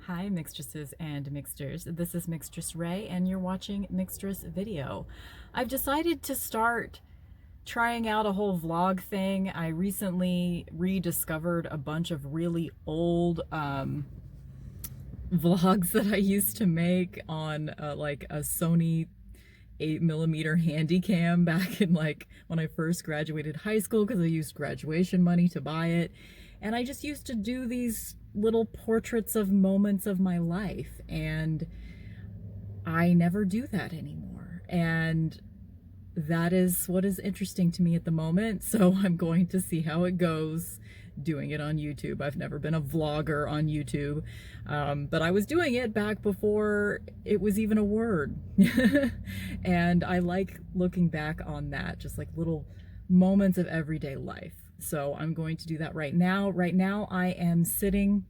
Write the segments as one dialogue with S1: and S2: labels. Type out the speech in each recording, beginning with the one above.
S1: Hi mixtresses and mixters. This is Mixtressrae and you're watching Mixtress Video. I've decided to start trying out a whole vlog thing. I recently rediscovered a bunch of really old vlogs that I used to make on like a Sony 8mm Handycam back in like when I first graduated high school, because I used graduation money to buy it. And I just used to do these little portraits of moments of my life, and I never do that anymore. And that is what is interesting to me at the moment. So I'm going to see how it goes doing it on YouTube. I've never been a vlogger on YouTube, but I was doing it back before it was even a word. And I like looking back on that, just like little moments of everyday life. So I'm going to do that right now. Right now I am sitting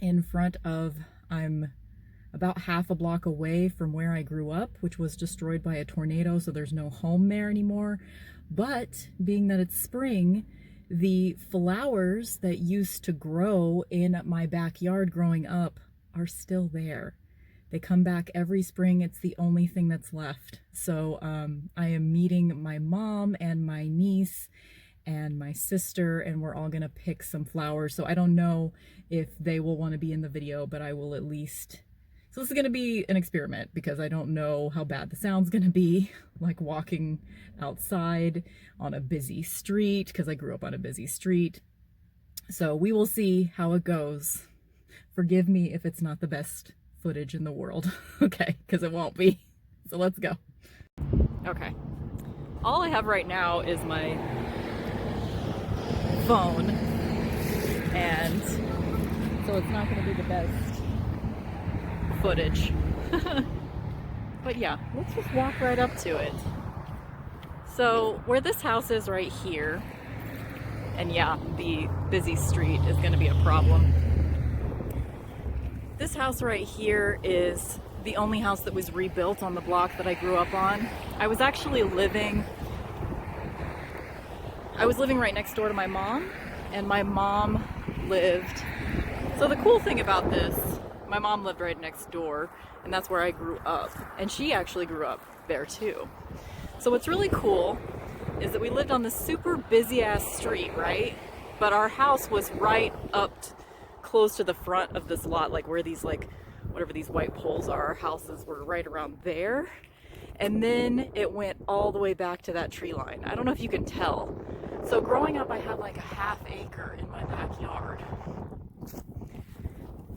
S1: in front of, I'm about half a block away from where I grew up, which was destroyed by a tornado, so there's no home there anymore. But being that it's spring, the flowers that used to grow in my backyard growing up are still there. They come back every spring. It's the only thing that's left. So I am meeting my mom and my niece and my sister, and we're all gonna pick some flowers. So I don't know if they will want to be in the video, but I will at least. So this is gonna be an experiment because I don't know how bad the sound's gonna be, like walking outside on a busy street, because I grew up on a busy street. So we will see how it goes. Forgive me if it's not the best footage in the world, okay, because it won't be. So let's go. Okay, all I have right now is my phone, and so it's not going to be the best footage. But yeah, let's just walk right up to it. So where this house is right here, and yeah, the busy street is going to be a problem. This house right here is the only house that was rebuilt on the block that I grew up on. I was actually living right next door to my mom, and my mom lived, so the cool thing about this, my mom lived right next door, and that's where I grew up, and she actually grew up there too. So what's really cool is that we lived on this super busy ass street, right? But our house was right up close to the front of this lot, like where these, like, whatever these white poles are, our houses were right around there. And then it went all the way back to that tree line. I don't know if you can tell. So growing up, I had like a ½ acre in my backyard.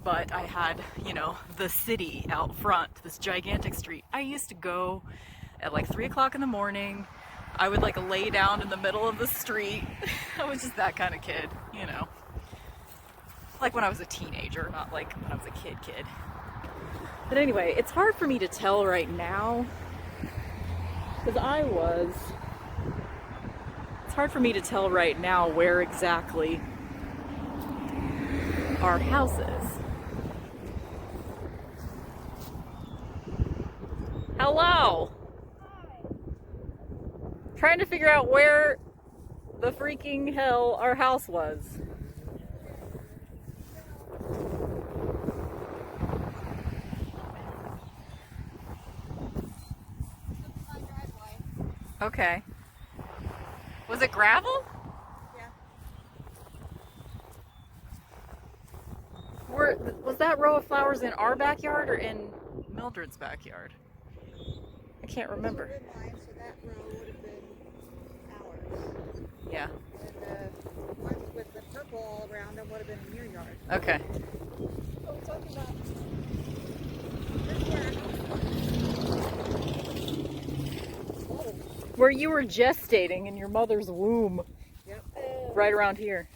S1: But I had, you know, the city out front, this gigantic street. I used to go at like 3 o'clock in the morning. I would like lay down in the middle of the street. I was just that kind of kid, you know. Like when I was a teenager, not like when I was a kid. But anyway, it's hard for me to tell right now, because it's hard for me to tell right now where exactly our house is. Hello! Hi. Trying to figure out where the freaking hell our house was. Okay. Was it gravel?
S2: Yeah.
S1: Was that row of flowers in our backyard or in Mildred's backyard? I can't remember.
S2: This would have been mine, so that row would have been ours.
S1: Yeah.
S2: And the ones with the purple all around them would have been in your yard.
S1: Okay.
S2: So we're talking about this is where our house was.
S1: Where you were gestating in your mother's womb.
S2: Yep.
S1: Right around here.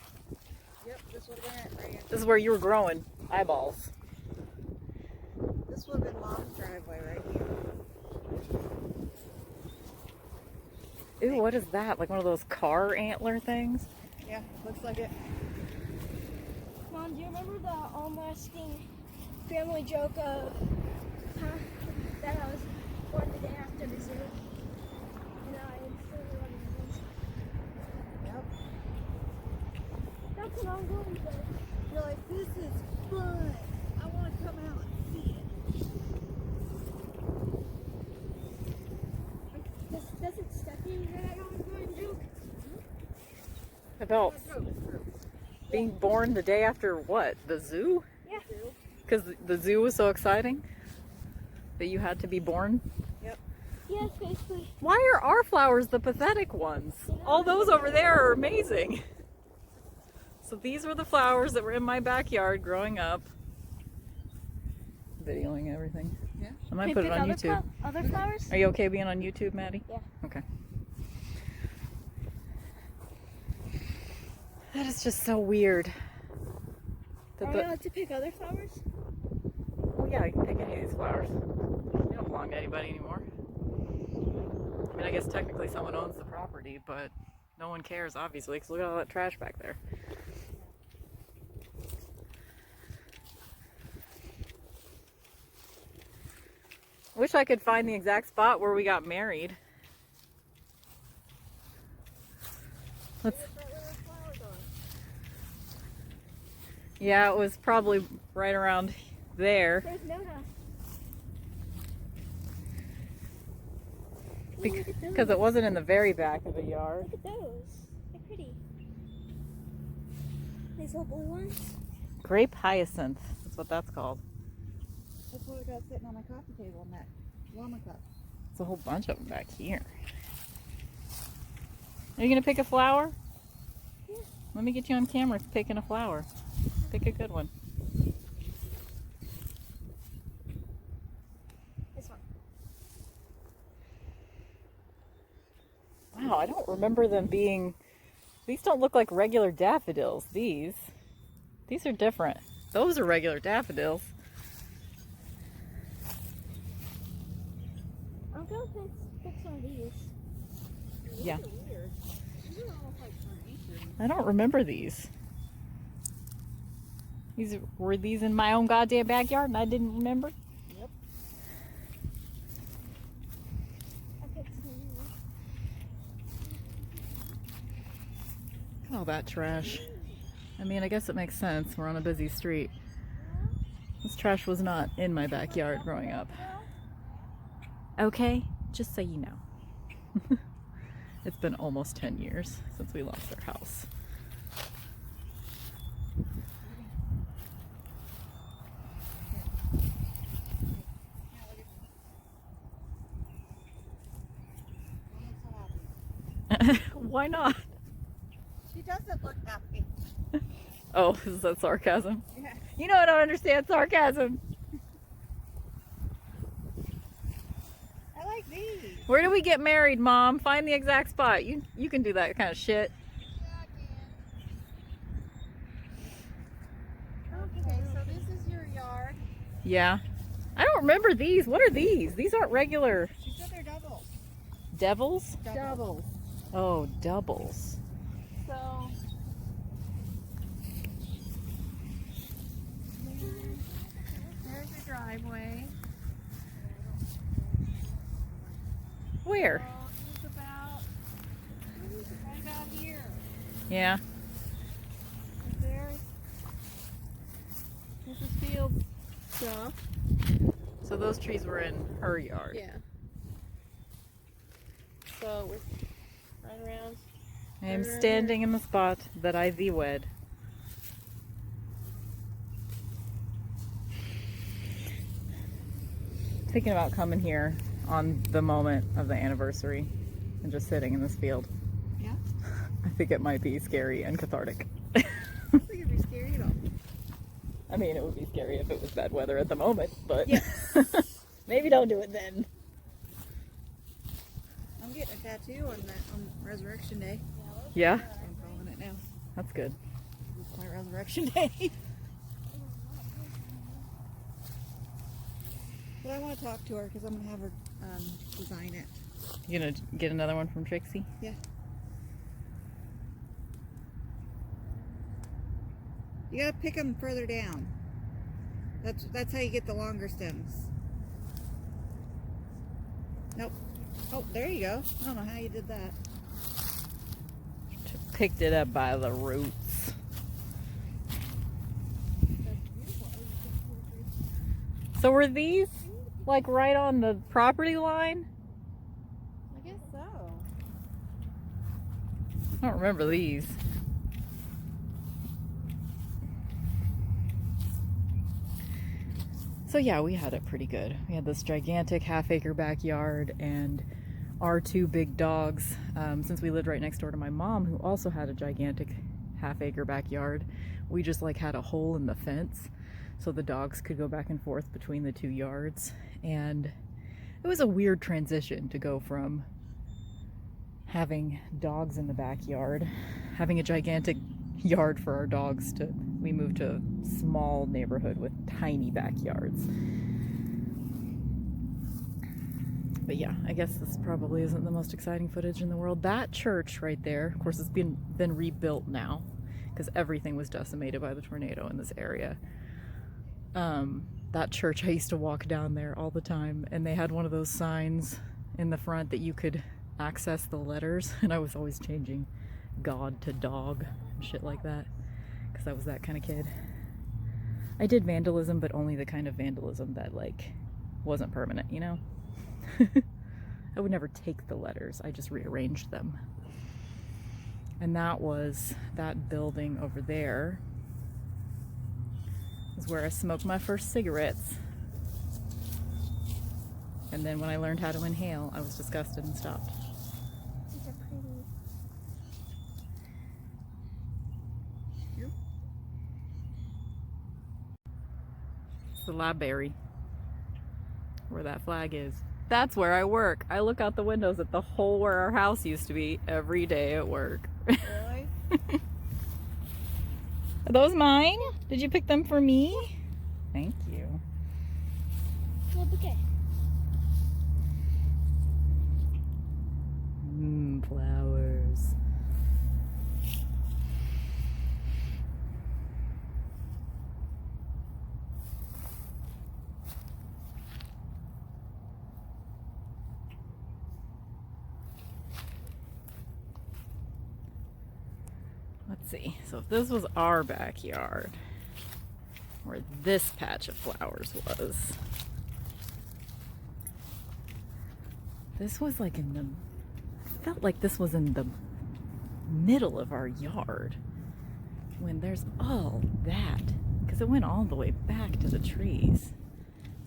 S2: Yep, this would have been it right here.
S1: This is where you were growing eyeballs.
S2: This would have been Mom's driveway right here.
S1: Ooh, what is that? Like one of those car antler things?
S2: Yeah, looks like it.
S3: Mom, do you remember the all-lasting family joke of that I was born the day after the zoo? And I instantly wanted to
S2: Yep.
S3: That's what I'm going to.
S2: You're like, this is fun. I want to come
S1: About being born the day after what? The zoo?
S3: Yeah.
S1: Because the zoo was so exciting that you had to be born?
S3: Yes, basically.
S1: Why are our flowers the pathetic ones? All those over there are amazing. So these were the flowers that were in my backyard growing up. Videoing everything.
S2: Yeah.
S1: I might put it on YouTube.
S3: Other flowers?
S1: Are you okay being on YouTube, Maddie?
S3: Yeah.
S1: Okay. That is just so weird.
S3: Are we allowed to pick other flowers?
S1: Oh yeah, you can pick any of these flowers. They don't belong to anybody anymore. I mean, I guess technically someone owns the property, but no one cares, obviously, because look at all that trash back there. Wish I could find the exact spot where we got married. Yeah, it was probably right around there.
S3: There's Nona.
S1: Because it wasn't in the very back of the yard.
S3: Look at those. They're pretty. These little blue ones.
S1: Grape hyacinth. That's what that's called.
S2: That's what I got sitting on my coffee table on that llama cup.
S1: There's a whole bunch of them back here. Are you going to pick a flower?
S3: Yeah.
S1: Let me get you on camera picking a flower. Pick a good one.
S3: This one.
S1: Wow, I don't remember them being... These don't look like regular daffodils, these. These are different. Those are regular daffodils.
S3: I'll go pick some of these.
S1: Yeah.
S2: Weird. These are almost like carnations.
S1: I don't remember these. Were these in my own goddamn backyard and I didn't remember?
S2: Yep.
S3: I picked some of these.
S1: Look at all that trash. I mean, I guess it makes sense. We're on a busy street. This trash was not in my backyard growing up. Okay, just so you know. It's been almost 10 years since we lost our house. Why not?
S2: She doesn't look happy.
S1: Oh, is that sarcasm?
S2: Yeah.
S1: You know I don't understand sarcasm.
S2: I like these.
S1: Where do we get married, Mom? Find the exact spot. You can do that kind of shit.
S2: Okay, so this is your yard.
S1: Yeah. I don't remember these. What are these? These aren't regular
S2: She said they're doubles.
S1: devils.
S2: Doubles.
S1: Oh, doubles.
S2: So there's your driveway.
S1: Where?
S2: It's about right about here.
S1: Yeah.
S2: There's this is field stuff.
S1: So those trees were in her yard.
S2: Yeah. So we're right around.
S1: I am standing in the spot that I thee wed. Thinking about coming here on the moment of the anniversary and just sitting in this field.
S2: Yeah.
S1: I think it might be scary and cathartic.
S2: I don't think it'd be scary at all.
S1: I mean, it would be scary if it was bad weather at the moment, but
S2: Yeah.
S1: maybe don't do it then.
S2: I'm getting a tattoo on Resurrection Day.
S1: Yeah,
S2: That's what I'm calling it now.
S1: that's good.
S2: It's my Resurrection Day. But I want to talk to her because I'm going to have her design it.
S1: You gonna get another one from Trixie?
S2: Yeah. You got to pick them further down. That's how you get the longer stems. Nope. Oh, there you go. I don't know how you did that.
S1: Picked it up by the roots. So were these like right on the property line?
S2: I guess so.
S1: I don't remember these. So yeah, we had it pretty good. We had this gigantic half-acre backyard and our two big dogs. Since we lived right next door to my mom, who also had a gigantic half-acre backyard, we just like had a hole in the fence so the dogs could go back and forth between the two yards. And it was a weird transition to go from having dogs in the backyard, having a gigantic yard for our dogs, to we moved to a small neighborhood with tiny backyards. But yeah, I guess this probably isn't the most exciting footage in the world. That church right there, of course, it's been rebuilt now because everything was decimated by the tornado in this area. That church, I used to walk down there all the time, and they had one of those signs in the front that you could access the letters, and I was always changing God to dog and shit like that because I was that kind of kid. I did vandalism, but only the kind of vandalism that like wasn't permanent, you know? I would never take the letters, I just rearranged them. And that was that building over there is where I smoked my first cigarettes. And then when I learned how to inhale, I was disgusted and stopped.
S3: These are pretty.
S1: It's the library where that flag is. That's where I work. I look out the windows at the hole where our house used to be every day at work.
S2: Really?
S1: Are those mine? Did you pick them for me? Thank you.
S3: Well, okay.
S1: Flowers. Let's see. So if this was our backyard, where this patch of flowers was, this was like in the, I felt like this was in the middle of our yard when there's all that, because it went all the way back to the trees.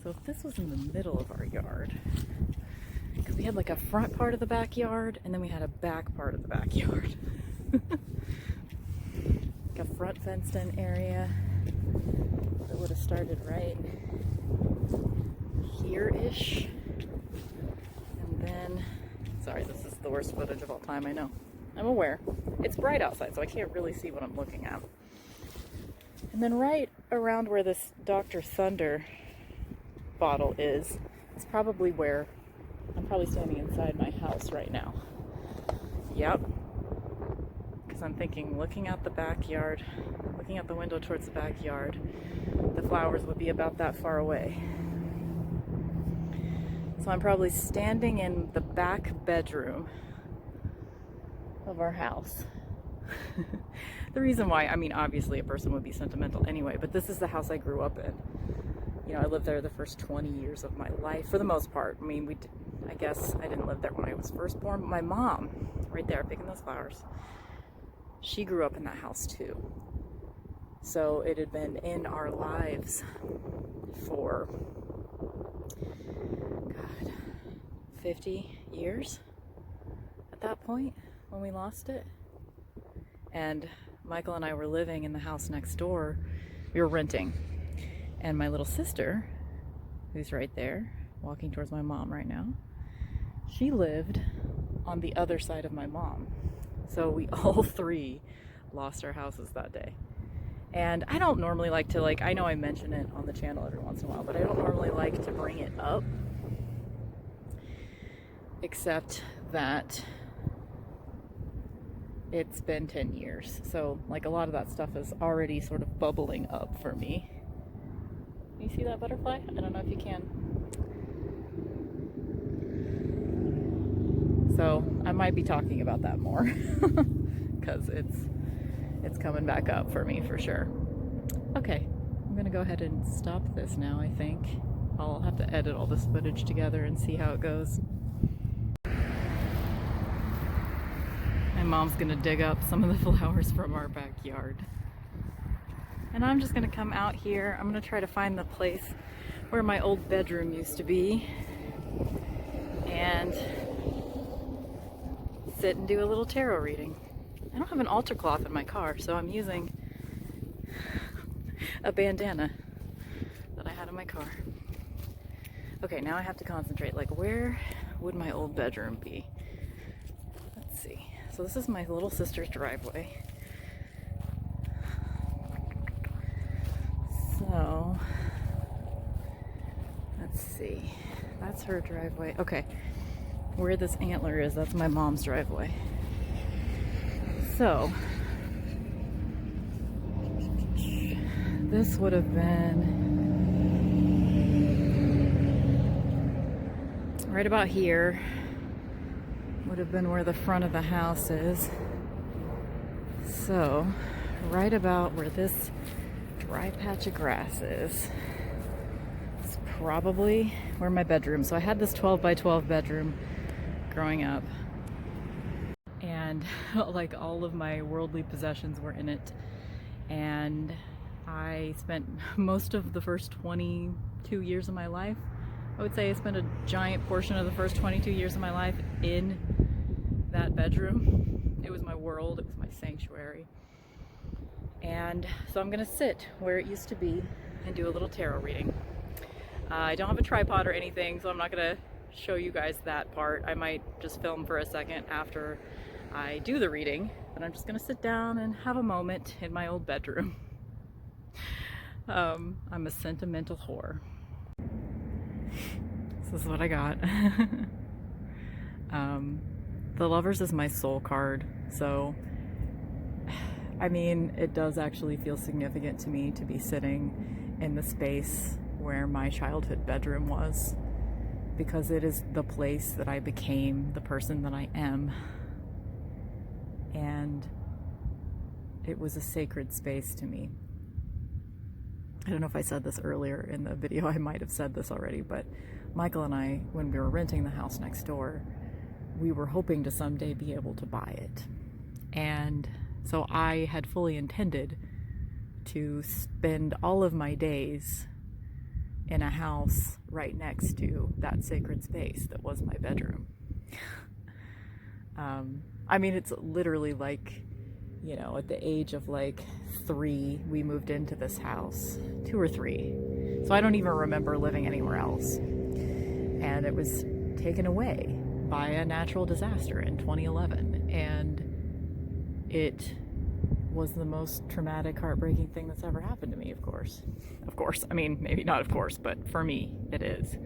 S1: So if this was in the middle of our yard, because we had like a front part of the backyard and then we had a back part of the backyard. Like a front fenced in area that would have started right here-ish. And then, sorry, this is the worst footage of all time, I know. I'm aware. It's bright outside, so I can't really see what I'm looking at. And then right around where this Dr. Thunder bottle is probably where I'm probably standing inside my house right now. Yep. Because I'm thinking, looking out the backyard, looking out the window towards the backyard, the flowers would be about that far away. So I'm probably standing in the back bedroom of our house. The reason why, I mean, obviously a person would be sentimental anyway, but this is the house I grew up in. You know, I lived there the first 20 years of my life, for the most part. I mean, I guess I didn't live there when I was first born, but my mom, right there, picking those flowers, she grew up in that house too. So it had been in our lives for, God, 50 years at that point when we lost it. And Michael and I were living in the house next door. We were renting. And my little sister, who's right there, walking towards my mom right now, she lived on the other side of my mom. So we all three lost our houses that day. And I don't normally like to, I know I mention it on the channel every once in a while, but I don't normally like to bring it up. Except that it's been 10 years. So, a lot of that stuff is already sort of bubbling up for me. You see that butterfly? I don't know if you can. So I might be talking about that more because it's coming back up for me for sure. Okay, I'm gonna go ahead and stop this now. I think I'll have to edit all this footage together and see how it goes. My mom's gonna dig up some of the flowers from our backyard. And I'm just gonna come out here. I'm gonna try to find the place where my old bedroom used to be and sit and do a little tarot reading. I don't have an altar cloth in my car, so I'm using a bandana that I had in my car. Okay, now I have to concentrate. Like, where would my old bedroom be? Let's see. So this is my little sister's driveway. So, let's see. That's her driveway. Okay, where this antler is, that's my mom's driveway. So, this would have been right about here. Would have been where the front of the house is. So, right about where this dry patch of grass is probably where my bedroom. So I had this 12 by 12 bedroom growing up, and like all of my worldly possessions were in it, and I spent most of the first 22 years of my life, I would say I spent a giant portion of the first 22 years of my life in that bedroom. It was my world, it was my sanctuary. And so I'm gonna sit where it used to be and do a little tarot reading. I don't have a tripod or anything, so I'm not gonna show you guys that part. I might just film for a second after I do the reading, but I'm just gonna sit down and have a moment in my old bedroom. I'm a sentimental whore. This is what I got. The Lovers is my soul card, so I mean, it does actually feel significant to me to be sitting in the space where my childhood bedroom was, because it is the place that I became the person that I am, and it was a sacred space to me. I don't know if I said this earlier in the video, I might have said this already, but Michael and I, when we were renting the house next door, we were hoping to someday be able to buy it. And so I had fully intended to spend all of my days in a house right next to that sacred space that was my bedroom. I mean, it's literally like, you know, at the age of like 3, we moved into this house, 2 or 3. So I don't even remember living anywhere else. And it was taken away by a natural disaster in 2011. And it was the most traumatic, heartbreaking thing that's ever happened to me, of course. Of course, I mean, maybe not of course, but for me, it is.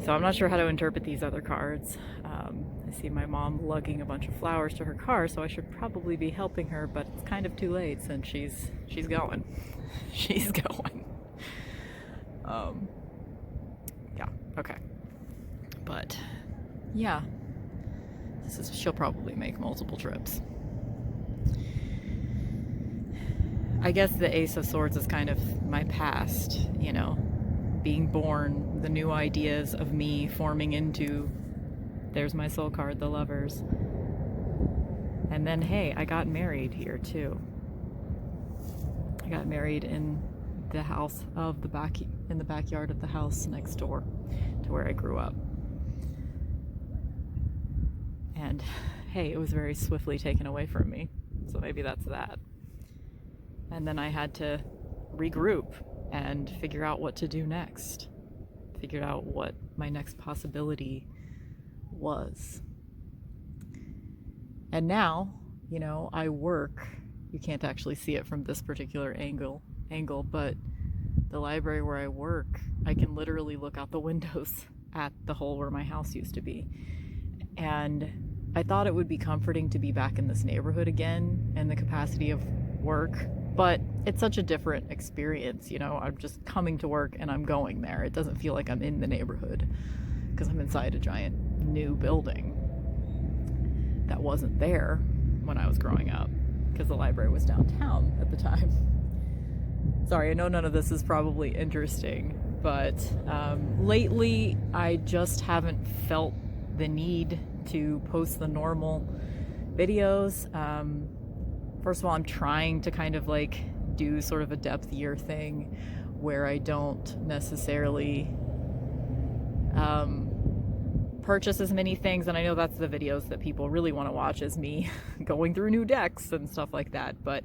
S1: So I'm not sure how to interpret these other cards. I see my mom lugging a bunch of flowers to her car, so I should probably be helping her, but it's kind of too late since she's going. She's going. Yeah, okay. But, yeah. She'll probably make multiple trips. I guess the Ace of Swords is kind of my past, you know, being born, the new ideas of me forming into, there's my soul card, the Lovers. And then, hey, I got married here too. I got married in the house of in the backyard of the house next door to where I grew up. And hey, it was very swiftly taken away from me. So maybe that's that. And then I had to regroup and figure out what to do next. Figure out what my next possibility was. And now, you know, I work. You can't actually see it from this particular angle, but the library where I work, I can literally look out the windows at the hole where my house used to be. And I thought it would be comforting to be back in this neighborhood again in the capacity of work, but it's such a different experience, you know. I'm just coming to work and I'm going there. It doesn't feel like I'm in the neighborhood because I'm inside a giant new building that wasn't there when I was growing up because the library was downtown at the time. Sorry, I know none of this is probably interesting, but lately I just haven't felt the need to post the normal videos. First of all, I'm trying to kind of like do sort of a depth year thing where I don't necessarily purchase as many things. And I know that's the videos that people really want to watch, is me going through new decks and stuff like that. But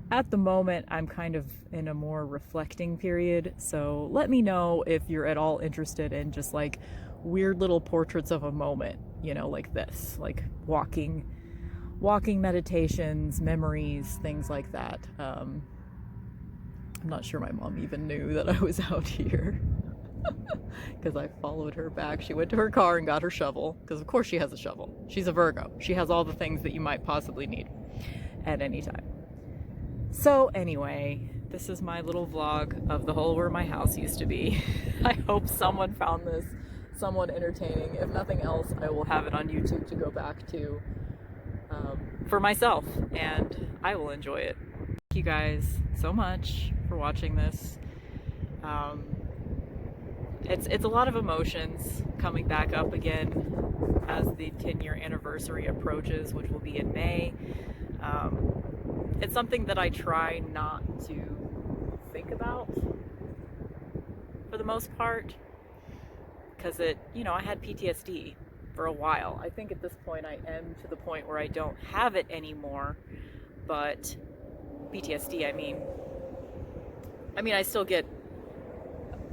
S1: at the moment, I'm kind of in a more reflecting period. So let me know if you're at all interested in just like weird little portraits of a moment, you know, like this, like walking meditations, memories, things like that. I'm not sure my mom even knew that I was out here because I followed her back. She went to her car and got her shovel, because of course she has a shovel. She's a Virgo. She has all the things that you might possibly need at any time. So anyway, this is my little vlog of the hole where my house used to be. I hope someone found this somewhat entertaining. If nothing else, I will have it on YouTube to go back to for myself, and I will enjoy it. Thank you guys so much for watching this. It's a lot of emotions coming back up again as the 10-year anniversary approaches, which will be in May. It's something that I try not to think about for the most part, because I had PTSD for a while. I think at this point I am to the point where I don't have it anymore, but PTSD, I mean I still get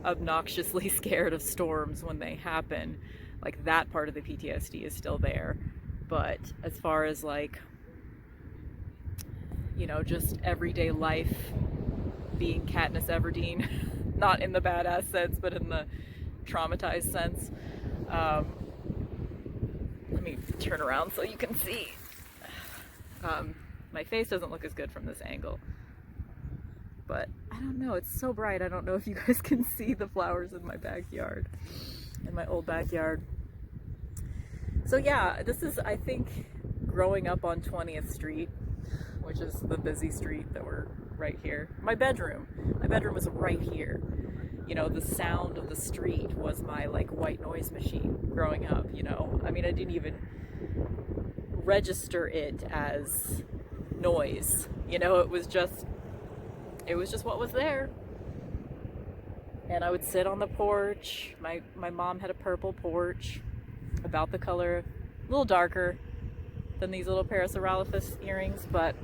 S1: obnoxiously scared of storms when they happen. Like, that part of the PTSD is still there. But as far as like, just everyday life, being Katniss Everdeen, not in the badass sense, but in the traumatized sense. Let me turn around so you can see. My face doesn't look as good from this angle, but I don't know, it's so bright. I don't know if you guys can see the flowers in my backyard, in my old backyard. So yeah, this is, I think, growing up on 20th Street, which is the busy street that we're right here. My bedroom was right here. The sound of the street was my like white noise machine growing up. I didn't even register it as noise. It was just what was there. And I would sit on the porch. My mom had a purple porch, about the color, a little darker than these little Parasaurolophus earrings, but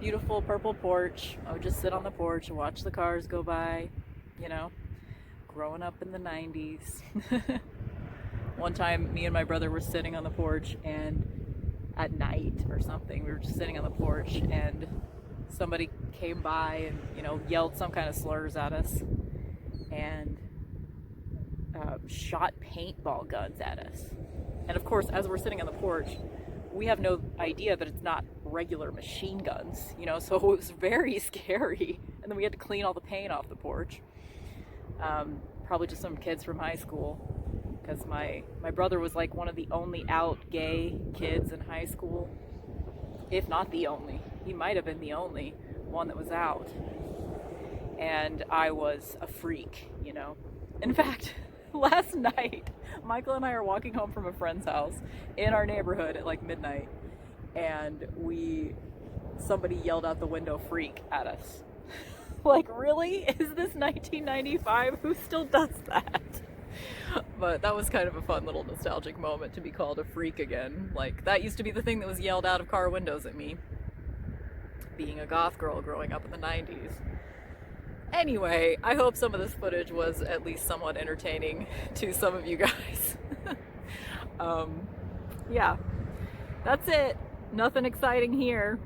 S1: beautiful purple porch. I would just sit on the porch and watch the cars go by, growing up in the 90s. One time, me and my brother were sitting on the porch, and at night or something, we were just sitting on the porch, and somebody came by and, yelled some kind of slurs at us, and shot paintball guns at us. And of course, as we're sitting on the porch, we have no idea that it's not regular machine guns, so it was very scary. And then we had to clean all the paint off the porch. Probably just some kids from high school, because my brother was like one of the only out gay kids in high school, if not the only. He might have been the only one that was out. And I was a freak, In fact, last night, Michael and I are walking home from a friend's house in our neighborhood at like midnight, and somebody yelled out the window, "Freak," at us. Like, really? Is this 1995? Who still does that? But that was kind of a fun little nostalgic moment, to be called a freak again. Like, that used to be the thing that was yelled out of car windows at me, being a goth girl growing up in the 90s. Anyway, I hope some of this footage was at least somewhat entertaining to some of you guys. Yeah, that's it. Nothing exciting here.